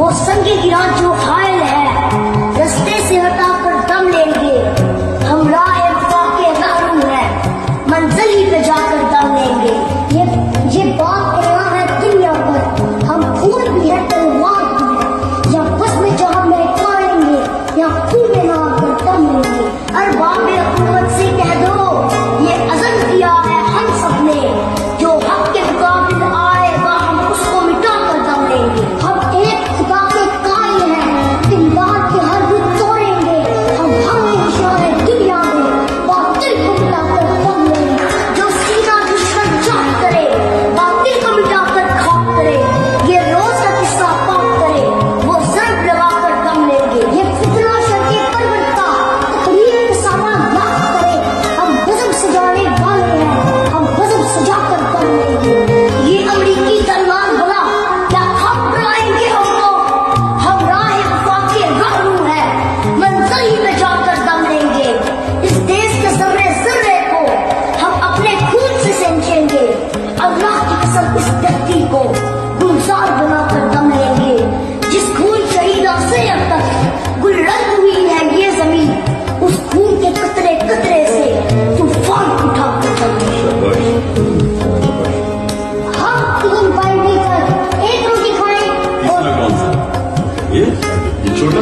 वो संगे गिरा जो हायल है, रास्ते से हटाकर दम लेंगे। हम राह वफा के रहनुम है, मंजिल ही पे जाकर दम लेंगे। ये बात ऐलान है दुनिया पर, हम फूल भी है तलवार भी है, या बस में जहां में पाएंगे या खून में ना आकर दम लेंगे। अरबाब हुकूमत से कह दो ये अज़म किया है हम सब ने, जो हक के मुकाबिल आएगा हम उसको मिटा कर दम लेंगे। हम एक खुदा के कायल हैं, दिलदार के हर रुख तोड़ेंगे। हम हक के इशारे दुनिया में बातिल को मिटा कर दम लेंगे। जो सीना दुश्मन चाह करे बातिल को मिटा कर खाक करे, ये रोज का किस्सा पाक करे, वो जंग लगा कर दम लेंगे। ये फितना शर के परवरता तकरीर के सामान लाख करे, हम गजब सजाने वाले हैं, हम गजब सजा कर दम लेंगे। ये अमरीकी तलवार भला क्या खाक बनाएंगे हमको, हम राह वफा के रहनुम है, मंजिल ही में जाकर दम लेंगे। इस देश के जर्रे जर्रे को हम अपने खून से सेंचेंगे। अल्लाह की कसम इस धरती को गुलजार बनाकर दम लेंगे। जिस खून शहीदा से अब तक गुलरंग हुई है ये जमीन, उस खून के कतरे कतरे से तूफान उठा कर दम लेंगे। हम 3 भाई मिलकर एक रोटी खाएं और कौन सा ये छोटा